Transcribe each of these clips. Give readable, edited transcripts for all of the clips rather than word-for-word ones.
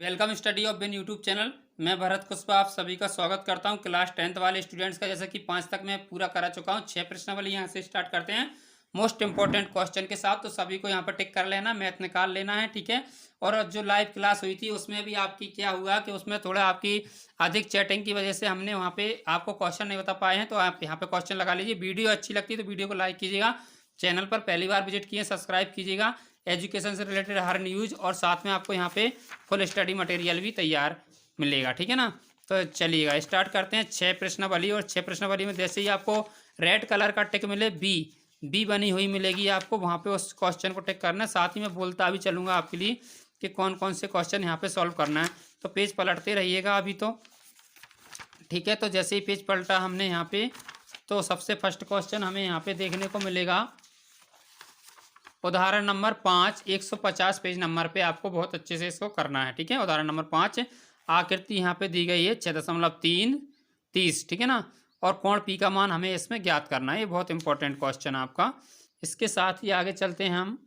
Welcome study of बिन YouTube channel. मैं भरत कुशवाहा आप सभी का स्वागत करता हूं। क्लास 10th वाले स्टूडेंट्स का जैसा कि 5 तक मैं पूरा करा चुका हूं। 6 प्रश्नावली यहां से स्टार्ट करते हैं मोस्ट इंपॉर्टेंट क्वेश्चन के साथ। तो सभी को यहां पर टिक कर लेना, मैथ निकाल लेना है, ठीक है। और जो लाइव क्लास हुई थी उसमें भी आपकी क्या हुआ कि उसमें थोड़ा आपकी अधिक चैटिंग की वजह से हमने वहाँ पे आपको क्वेश्चन नहीं बता पाए हैं। तो आप यहाँ पे क्वेश्चन लगा लीजिए। वीडियो अच्छी लगती है तो वीडियो को लाइक कीजिएगा, चैनल पर पहली बार विजिट किए सब्सक्राइब कीजिएगा। एजुकेशन से रिलेटेड हर न्यूज़ और साथ में आपको यहाँ पे फुल स्टडी मटेरियल भी तैयार मिलेगा, ठीक है ना। तो चलिएगा स्टार्ट करते हैं। 6 प्रश्नावली और 6 प्रश्नावली में जैसे ही आपको रेड कलर का टिक मिले बी बनी हुई मिलेगी आपको, वहाँ पे उस क्वेश्चन को टिक करना है। साथ ही मैं बोलता भी चलूँगा आपके लिए कि कौन कौन से क्वेश्चन यहाँ पे सॉल्व करना है। तो पेज पलटते रहिएगा अभी तो, ठीक है। तो जैसे ही पेज पलटा हमने यहाँ पे, तो सबसे फर्स्ट क्वेश्चन हमें यहाँ पे देखने को मिलेगा उदाहरण नंबर 5, 150 पेज नंबर पे आपको बहुत अच्छे से इसको करना है, ठीक है। उदाहरण नंबर 5, आकृति यहाँ पे दी गई है 6.3 30, ठीक है ना। और कोण पी का मान हमें इसमें ज्ञात करना है। ये बहुत इंपॉर्टेंट क्वेश्चन आपका। इसके साथ ही आगे चलते हैं हम।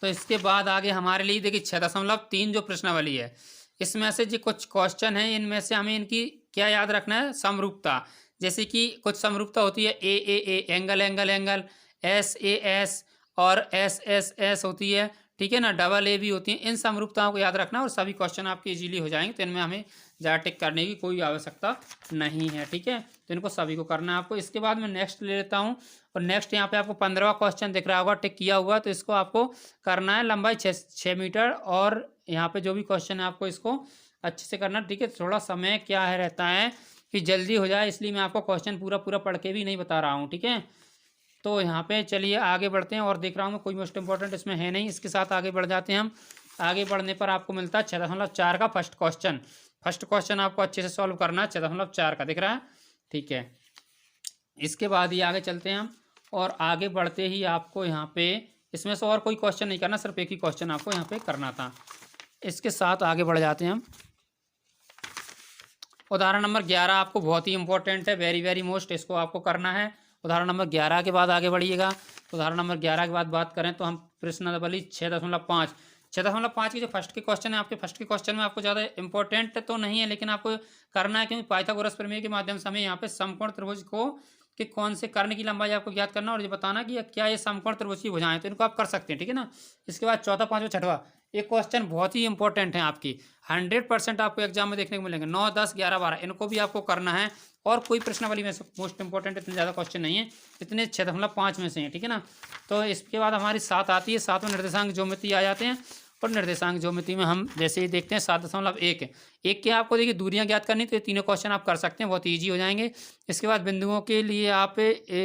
तो इसके बाद आगे हमारे लिए देखिए 6.3 जो प्रश्नावली है, इसमें से जो कुछ क्वेश्चन है इनमें से हमें इनकी क्या याद रखना है, समरूपता। जैसे कि कुछ समरूपता होती है A angle angle angle, S A S और एस एस होती है, ठीक है ना। डबल ए भी होती है। इन समरूपताओं को याद रखना और सभी क्वेश्चन आपके इजीली हो जाएंगे। तो इनमें हमें ज़्यादा टिक करने की कोई आवश्यकता नहीं है, ठीक है। तो इनको सभी को करना है आपको। इसके बाद मैं नेक्स्ट ले लेता हूँ। और नेक्स्ट यहाँ पे आपको 15वां क्वेश्चन दिख रहा होगा टिक किया हुआ, तो इसको आपको करना है। लंबाई 6 मीटर और यहाँ पे जो भी क्वेश्चन है आपको इसको अच्छे से करना, ठीक है। थोड़ा समय क्या है रहता है कि जल्दी हो जाए, इसलिए मैं आपको क्वेश्चन पूरा पूरा पढ़ के भी नहीं बता रहा हूँ, ठीक है। तो यहाँ पे चलिए आगे बढ़ते हैं। और देख रहा हूँ मैं कोई मोस्ट इंपॉर्टेंट इसमें है नहीं। इसके साथ आगे बढ़ जाते हैं हम। आगे बढ़ने पर आपको मिलता है 6.4 का फर्स्ट क्वेश्चन। फर्स्ट क्वेश्चन आपको अच्छे से सॉल्व करना है। 6.4 का दिख रहा है, ठीक है। इसके बाद ही आगे चलते हैं हम। और आगे बढ़ते ही आपको यहाँ पे इसमें से और कोई क्वेश्चन नहीं करना, सिर्फ एक ही क्वेश्चन आपको यहाँ पे करना था। इसके साथ आगे बढ़ जाते हैं हम। उदाहरण नंबर 11 आपको बहुत ही इंपॉर्टेंट है, वेरी वेरी मोस्ट, इसको आपको करना है। उदाहरण नंबर 11 के बाद आगे बढ़िएगा। उदाहरण नंबर 11 के बाद बात करें तो हम प्रश्नावली 6.5 6.5 की जो फर्स्ट के क्वेश्चन है आपके, फर्स्ट के क्वेश्चन में आपको ज़्यादा इंपॉर्टेंट तो नहीं है, लेकिन आपको करना है क्योंकि पाइथागोरस प्रमेय के माध्यम से हमें यहाँ पे समकोण त्रिभुज को कि कौन से कर्ण की लंबाई आपको ज्ञात करना और ये बताना कि क्या ये समकोण त्रिभुज की भुजाएं, तो इनको आप कर सकते हैं, ठीक है ना। इसके बाद चौथा, पांचवा, छठवा, एक क्वेश्चन बहुत ही इंपॉर्टेंट है आपकी, 100% आपको एग्जाम में देखने को मिलेंगे। 9, 10, 11, 12 इनको भी आपको करना है। और कोई प्रश्नावली में से मोस्ट इंपॉर्टेंट इतने ज़्यादा क्वेश्चन नहीं है, इतने 6.5 में से हैं, ठीक है ना। तो इसके बाद हमारी 7 आती है। 7 में निर्देशांक ज्योमेट्री आ जाते हैं। और निर्देशांक ज्योमेट्री में हम जैसे ही देखते हैं 7.1 एक के आपको देखिए दूरियां ज्ञात करनी, तो ये तीनों क्वेश्चन आप कर सकते हैं, बहुत ईजी हो जाएंगे। इसके बाद बिंदुओं के लिए आप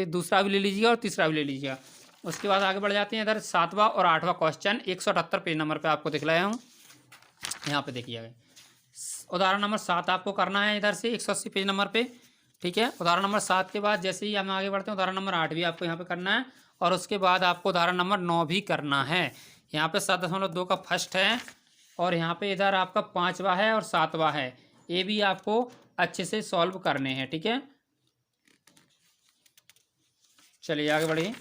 दूसरा भी ले लीजिएगा और तीसरा भी ले लीजिएगा। उसके बाद आगे बढ़ जाते हैं इधर 7वां और 8वां क्वेश्चन 178 पेज नंबर पे आपको दिखलाया हूँ, यहाँ पे देखिएगा। उदाहरण नंबर 7 आपको करना है इधर से 180 पेज नंबर पे, ठीक है। उदाहरण नंबर 7 के बाद जैसे ही हम आगे बढ़ते हैं उदाहरण नंबर 8 भी आपको यहाँ पे करना है। और उसके बाद आपको उदाहरण नंबर 9 भी करना है। यहाँ पे 7.2 का फर्स्ट है और यहाँ पे इधर आपका 5वां है और 7वां है। ये भी आपको अच्छे से सॉल्व करने हैं, ठीक है। चलिए आगे बढ़िए।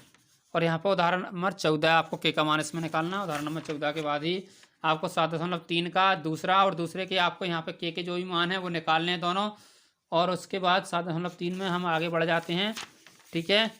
और यहाँ पर उदाहरण नंबर 14 आपको के का मान इसमें निकालना है। उदाहरण नंबर 14 के बाद ही आपको 7.3 का दूसरा और दूसरे के आपको यहाँ पे के जो भी मान है वो निकालने हैं दोनों। और उसके बाद 7.3 में हम आगे बढ़ जाते हैं, ठीक है।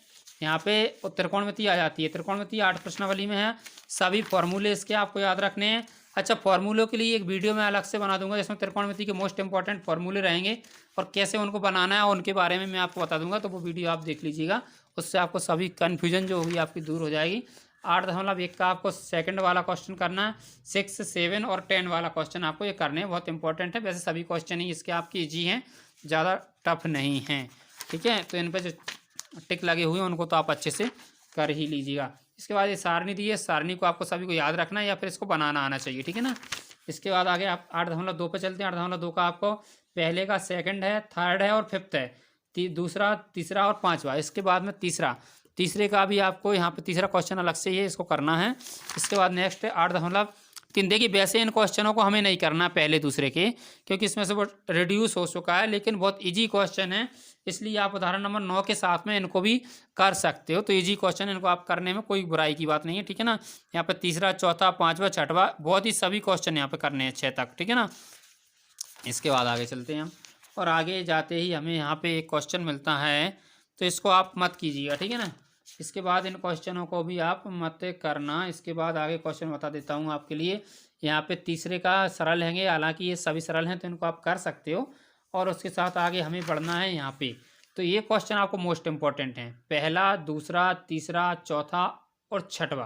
यहाँ पे त्रिकोणमिति आ जाती है। त्रिकोणमिति 8 प्रश्नावली में है। सभी फॉर्मूले इसके आपको याद रखने हैं। अच्छा, फॉर्मूलों के लिए एक वीडियो मैं अलग से बना दूंगा जिसमें त्रिकोणमिति के मोस्ट इंपॉर्टेंट फॉर्मूले रहेंगे और कैसे उनको बनाना है और उनके बारे में मैं आपको बता दूंगा। तो वो वीडियो आप देख लीजिएगा, उससे आपको सभी कन्फ्यूजन जो होगी आपकी दूर हो जाएगी। 8.1 का आपको सेकंड वाला क्वेश्चन करना है। 6, 7 और 10 वाला क्वेश्चन आपको ये करने हैं, बहुत इंपॉर्टेंट है। वैसे सभी क्वेश्चन ही इसके आपकी ईजी हैं, ज़्यादा टफ नहीं हैं, ठीक है। तो इन पर जो टिक लगे हुए हैं उनको तो आप अच्छे से कर ही लीजिएगा। इसके बाद ये सारणी दी है, सारणी को आपको सभी को याद रखना है या फिर इसको बनाना आना चाहिए, ठीक है ना। इसके बाद आगे आप 8.2 पे चलते हैं। 8.2 का आपको पहले का सेकंड है, थर्ड है और फिफ्थ है, दूसरा, तीसरा और 5वां। इसके बाद में तीसरे का भी आपको यहाँ पे तीसरा क्वेश्चन अलग से ही है, इसको करना है। इसके बाद नेक्स्ट है 8.3 कि देखिए वैसे इन क्वेश्चनों को हमें नहीं करना पहले दूसरे के, क्योंकि इसमें से वो रिड्यूस हो चुका है, लेकिन बहुत इजी क्वेश्चन है, इसलिए आप उदाहरण नंबर 9 के साथ में इनको भी कर सकते हो। तो इजी क्वेश्चन, इनको आप करने में कोई बुराई की बात नहीं है, ठीक है ना। यहाँ पे तीसरा, चौथा, पांचवा, छठवा, बहुत ही सभी क्वेश्चन यहाँ पे करने हैं 6 तक, ठीक है ना। इसके बाद आगे चलते हैं हम, और आगे जाते ही हमें यहाँ पे एक क्वेश्चन मिलता है, तो इसको आप मत कीजिएगा, ठीक है ना। इसके बाद इन क्वेश्चनों को भी आप मत करना। इसके बाद आगे क्वेश्चन बता देता हूँ आपके लिए। यहाँ पे तीसरे का सरल हैंगे, हालांकि ये सभी सरल हैं तो इनको आप कर सकते हो। और उसके साथ आगे हमें बढ़ना है यहाँ पे। तो ये क्वेश्चन आपको मोस्ट इंपॉर्टेंट हैं, पहला, दूसरा, तीसरा, चौथा और छठवा,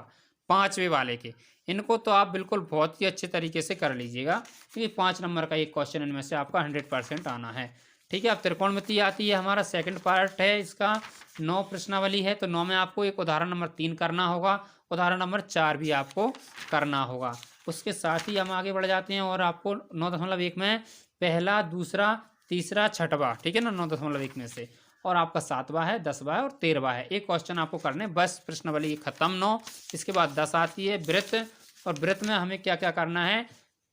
पाँचवें वाले के। इनको तो आप बिल्कुल बहुत ही अच्छे तरीके से कर लीजिएगा, क्योंकि 5 नंबर का एक क्वेश्चन इनमें से आपका 100% आना है, ठीक है। अब त्रिकोणमिति आती है, हमारा सेकंड पार्ट है इसका। 9 प्रश्नावली है, तो 9 में आपको एक उदाहरण नंबर 3 करना होगा, उदाहरण नंबर 4 भी आपको करना होगा। उसके साथ ही हम आगे बढ़ जाते हैं, और आपको 9.1 में पहला, दूसरा, तीसरा, छठवा, ठीक है ना, 9.1 में से, और आपका 7वां है, 10वां है और 13वां है। एक क्वेश्चन आपको करने, बस प्रश्नावली खत्म 9। इसके बाद 10 आती है वृत्त, और वृत्त में हमें क्या क्या करना है,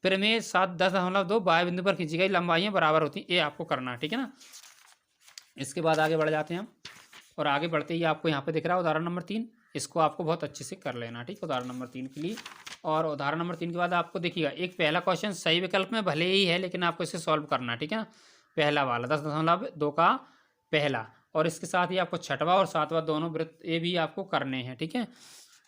प्रमेय 7.10.2 बाह्य बिंदु पर खींची गई लंबाइयाँ बराबर होती हैं, ये आपको करना है, ठीक है ना। इसके बाद आगे बढ़ जाते हैं हम, और आगे बढ़ते ही आपको यहाँ पे दिख रहा है उदाहरण नंबर 3, इसको आपको बहुत अच्छे से कर लेना, ठीक है, उदाहरण नंबर 3 के लिए। और उदाहरण नंबर 3 के बाद आपको देखिएगा एक पहला क्वेश्चन सही विकल्प में भले ही है, लेकिन आपको इसे सॉल्व करना है, ठीक है ना। पहला वाला 10.2 का पहला, और इसके साथ ही आपको छठवा और 7वां दोनों वृत्त ये भी आपको करने हैं, ठीक है।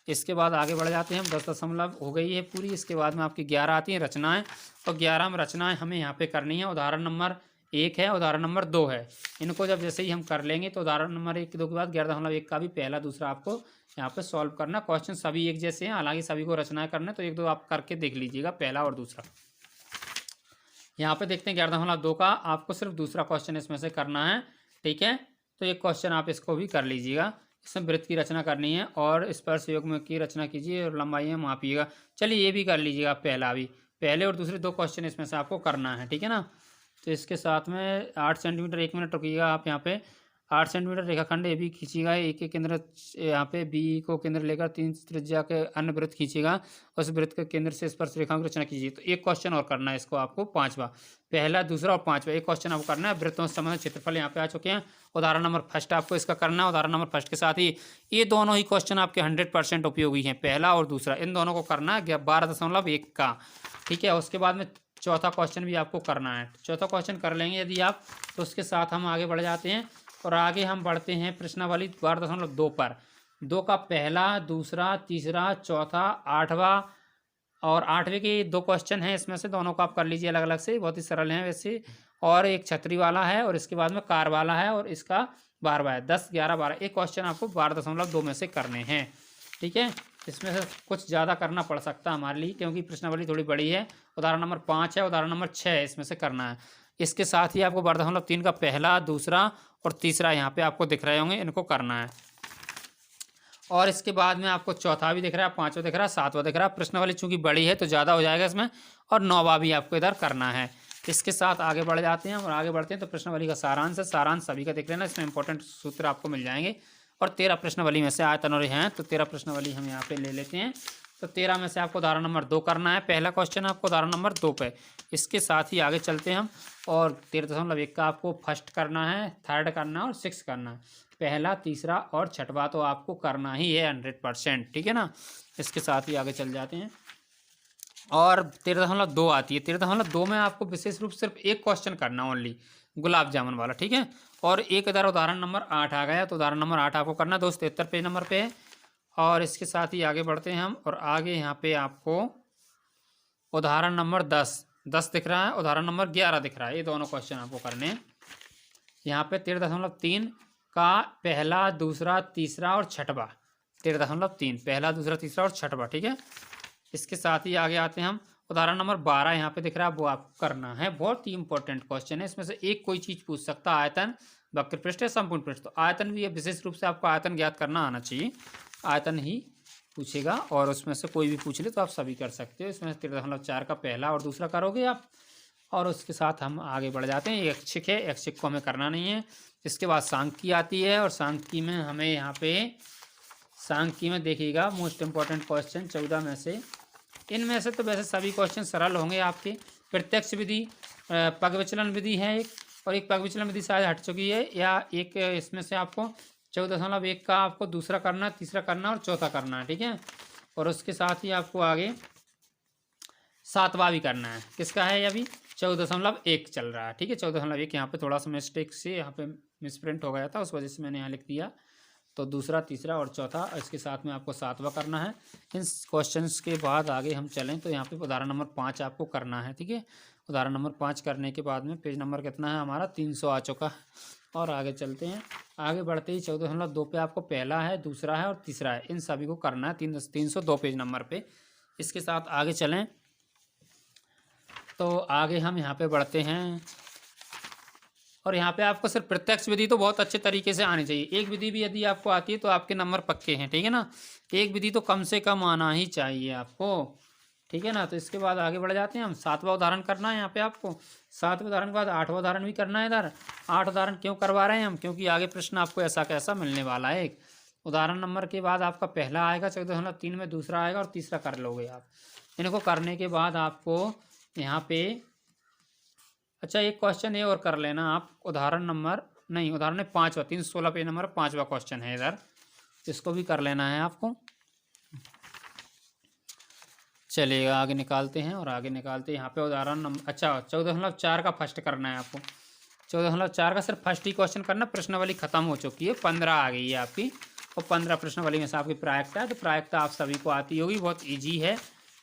इसके बाद आगे बढ़ जाते हैं हम, 10 हो गई है पूरी। इसके बाद में आपकी 11 आती हैं रचनाएं, और 11 में रचनाएं हमें यहाँ पे करनी है। उदाहरण नंबर 1 है, उदाहरण नंबर 2 है। इनको जब जैसे ही हम कर लेंगे तो उदाहरण नंबर 1 2 के बाद 11.1 का भी पहला, दूसरा आपको यहाँ पे सॉल्व करना। क्वेश्चन सभी एक जैसे हैं, हालांकि सभी को रचनाएं करना है, तो 1 2 आप करके देख लीजिएगा, पहला और दूसरा। यहाँ पे देखते हैं 11.2 का आपको सिर्फ दूसरा क्वेश्चन इसमें से करना है, ठीक है। तो एक क्वेश्चन आप इसको भी कर लीजिएगा, इसमें वृत्त की रचना करनी है, और स्पर्श युग्म की रचना कीजिए और लंबाइयाँ मापिएगा। चलिए ये भी कर लीजिएगा, पहला भी, पहले और दूसरे 2 क्वेश्चन इसमें से आपको करना है, ठीक है ना। तो इसके साथ में 8 सेंटीमीटर, 1 मिनट रुकिएगा आप यहाँ पे। 8 सेंटीमीटर रेखाखंड ए बी खींचिएगा, एक एक केंद्र यहाँ पे बी को केंद्र लेकर 3 त्रिज्या के अन्य वृत्त खींचिएगा, उस वृत्त के केंद्र से स्पर्श रेखाओं की रचना कीजिए। तो एक क्वेश्चन और करना है इसको आपको, 5वां, पहला, दूसरा और 5वां एक क्वेश्चन आपको करना है। वृत्तों से संबंधित क्षेत्रफल यहाँ पे आ चुके हैं। उदाहरण नंबर 1 आपको इसका करना है। उदाहरण नंबर 1 के साथ ही ये दोनों ही क्वेश्चन आपके 100% उपयोगी हैं, पहला और दूसरा, इन दोनों को करना है 12.1 का, ठीक है। उसके बाद में चौथा क्वेश्चन भी आपको करना है। चौथा क्वेश्चन कर लेंगे यदि आप, तो उसके साथ हम आगे बढ़ जाते हैं, और आगे हम बढ़ते हैं प्रश्नावली 12.2 पर। 2 का पहला, दूसरा, तीसरा, चौथा, 8वां, और 8वें के 2 क्वेश्चन हैं, इसमें से दोनों को आप कर लीजिए अलग अलग से, बहुत ही सरल हैं वैसे। और एक छतरी वाला है, और इसके बाद में कार वाला है, और इसका 12वां है। 10, 11, 12 एक क्वेश्चन आपको 12.2 में से करने हैं, ठीक है। इसमें से कुछ ज़्यादा करना पड़ सकता है हमारे लिए, क्योंकि प्रश्नावली थोड़ी बड़ी है। उदाहरण नंबर 5 है, उदाहरण नंबर 6 है, इसमें से करना है। इसके साथ ही आपको 12.3 का पहला, दूसरा और तीसरा यहाँ पे आपको दिख रहे होंगे, इनको करना है। और इसके बाद में आपको चौथा भी दिख रहा है, 5वां दिख रहा है, 7वां दिख रहा है। प्रश्नावली चूंकि बड़ी है तो ज़्यादा हो जाएगा इसमें, और 9वां भी आपको इधर करना है। इसके साथ आगे बढ़ जाते हैं, और आगे बढ़ते हैं तो प्रश्नावली का सारांश है, सारांश सभी का देख लेना, इसमें इंपॉर्टेंट सूत्र आपको मिल जाएंगे। और 13 प्रश्नावली में से आयतन और हैं, तो 13 प्रश्नावली हम यहाँ पे ले लेते हैं। तो 13 में से आपको उदाहरण नंबर 2 करना है, पहला क्वेश्चन आपको उदाहरण नंबर 2 पे। इसके साथ ही आगे चलते हैं हम, और 13.1 का आपको फर्स्ट करना है, थर्ड करना है और 6 करना है। पहला, तीसरा और छठवा तो आपको करना ही है 100%, ठीक है ना। इसके साथ ही आगे चल जाते हैं, और 13.2 आती है। 13.2 में आपको विशेष रूप से सिर्फ एक क्वेश्चन करना ओनली, गुलाब जामुन वाला, ठीक है। और एक इधर उदाहरण नंबर 8 आ गया, तो उदाहरण नंबर 8 आपको करना है, 273 पेज नंबर पे है। और इसके साथ ही आगे बढ़ते हैं हम, और आगे यहाँ पे आपको उदाहरण नंबर 10 दिख रहा है, उदाहरण नंबर 11 दिख रहा है, ये दोनों क्वेश्चन आपको करने हैं। यहाँ पे 13.3 का पहला, दूसरा, तीसरा और छठवा, 13.3 पहला, दूसरा, तीसरा और छठवा, ठीक है। इसके साथ ही आगे आते हैं हम, उदाहरण नंबर 12 यहाँ पे दिख रहा है, वो आपको करना है। बहुत ही इंपॉर्टेंट क्वेश्चन है, इसमें से एक कोई चीज़ पूछ सकता है, आयतन, वक्र पृष्ठ या संपूर्ण पृष्ठ। तो आयतन भी विशेष रूप से आपको आयतन ज्ञात करना आना चाहिए, आयतन ही पूछेगा, और उसमें से कोई भी पूछ ले तो आप सभी कर सकते हो। इसमें 13.4 का पहला और दूसरा करोगे आप, और उसके साथ हम आगे बढ़ जाते हैं। ऐच्छिक है, ऐच्छिक को हमें करना नहीं है। इसके बाद सांख्यिकी आती है, और सांख्यिकी में हमें यहाँ पे सांख्यिकी में देखिएगा मोस्ट इंपॉर्टेंट क्वेश्चन 14 में से इनमें से तो वैसे सभी क्वेश्चन सरल होंगे आपके। प्रत्यक्ष विधि, पग विचलन विधि है एक, और एक पग विचलन विधि शायद हट चुकी है, या एक इसमें से आपको 14.1 का आपको दूसरा करना है, तीसरा करना है और चौथा करना है, ठीक है। और उसके साथ ही आपको आगे 7वां भी करना है। किसका है अभी? 14.1 चल रहा है, ठीक है। 14.1 यहाँ पे थोड़ा सा मिस्टेक से यहाँ पे मिसप्रिंट हो गया था, उस वजह से मैंने यहाँ लिख दिया। तो दूसरा, तीसरा और चौथा, इसके साथ में आपको 7वां करना है। इन क्वेश्चंस के बाद आगे हम चलें तो यहाँ पे उदाहरण नंबर 5 आपको करना है, ठीक है। उदाहरण नंबर 5 करने के बाद में पेज नंबर कितना है हमारा? 300 आ चुका है। और आगे चलते हैं। आगे बढ़ते ही 14.2 पे आपको पहला है, दूसरा है और तीसरा है, इन सभी को करना है 302 पेज नंबर पे। इसके साथ आगे चलें तो आगे हम यहाँ पे बढ़ते हैं, और यहाँ पे आपको सिर्फ प्रत्यक्ष विधि तो बहुत अच्छे तरीके से आनी चाहिए। एक विधि भी यदि आपको आती है तो आपके नंबर पक्के हैं, ठीक है ना। एक विधि तो कम से कम आना ही चाहिए आपको, ठीक है ना। तो इसके बाद आगे बढ़ जाते हैं हम। 7वां उदाहरण करना है यहाँ पे आपको। 7वें उदाहरण के बाद 8वां उदाहरण भी करना है इधर। 8 उदाहरण क्यों करवा रहे हैं हम? क्योंकि आगे प्रश्न आपको ऐसा कैसा मिलने वाला है। एक उदाहरण नंबर के बाद आपका पहला आएगा 14.3 में, दूसरा आएगा और तीसरा कर लोगे आप। इनको करने के बाद आपको यहाँ पे, अच्छा एक क्वेश्चन ये और कर लेना आप। उदाहरण नंबर नहीं, उदाहरण 5वां, 316 पेज नंबर 5वां क्वेश्चन है इधर, इसको भी कर लेना है आपको। चलिएगा आगे निकालते हैं, और आगे निकालते हैं यहाँ पे उदाहरण नंबर, अच्छा 14.4 का फर्स्ट करना है आपको। 14.4 का सिर्फ फर्स्ट ही क्वेश्चन करना, प्रश्नावली खत्म हो चुकी है, 15 आ गई है आपकी। और 15 प्रश्नावली में से आपकी प्रायिकता है, तो प्रायिकता आप सभी को आती होगी, बहुत ईजी है,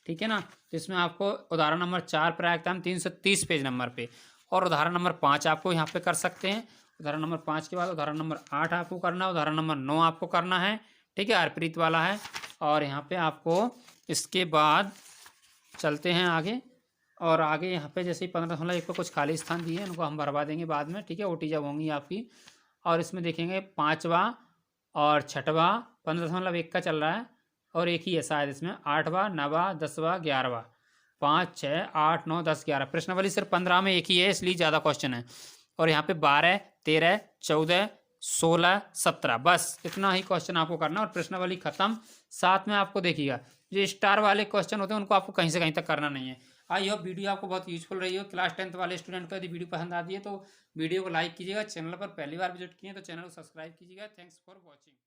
ठीक है ना। तो इसमें आपको उदाहरण नंबर 4 प्रायिकता हम 330 पेज नंबर पे, और उदाहरण नंबर 5 आपको यहाँ पे कर सकते हैं। उदाहरण नंबर 5 के बाद उदाहरण नंबर 8 आपको करना है, उदाहरण नंबर 9 आपको करना है, ठीक है, हरप्रीत वाला है। और यहाँ पे आपको इसके बाद चलते हैं आगे, और आगे यहाँ पे जैसे ही 15.1 पे कुछ खाली स्थान दिए हैं, उनको हम भरवा देंगे बाद में, ठीक है, ओटी जब होंगी आपकी। और इसमें देखेंगे 5वां और 6वां 15.1 का चल रहा है, और एक ही है शायद इसमें 8वां 9वां 10वां 11वां, 5 6 8 9 10 11 प्रश्नावली सिर्फ 15 में एक ही है, इसलिए ज़्यादा क्वेश्चन है। और यहाँ पे 12 13 14 16 17, बस इतना ही क्वेश्चन आपको करना और प्रश्नावली खत्म। साथ में आपको देखिएगा जो स्टार वाले क्वेश्चन होते हैं उनको आपको कहीं से कहीं तक करना नहीं है। आई होप वीडियो आपको बहुत यूजफुल रही हो। क्लास 10th वाले स्टूडेंट को यदि वीडियो पसंद आती है तो वीडियो को लाइक कीजिएगा। चैनल पर पहली बार विजिट किए तो चैनल को सब्सक्राइब कीजिएगा। Thanks for watching.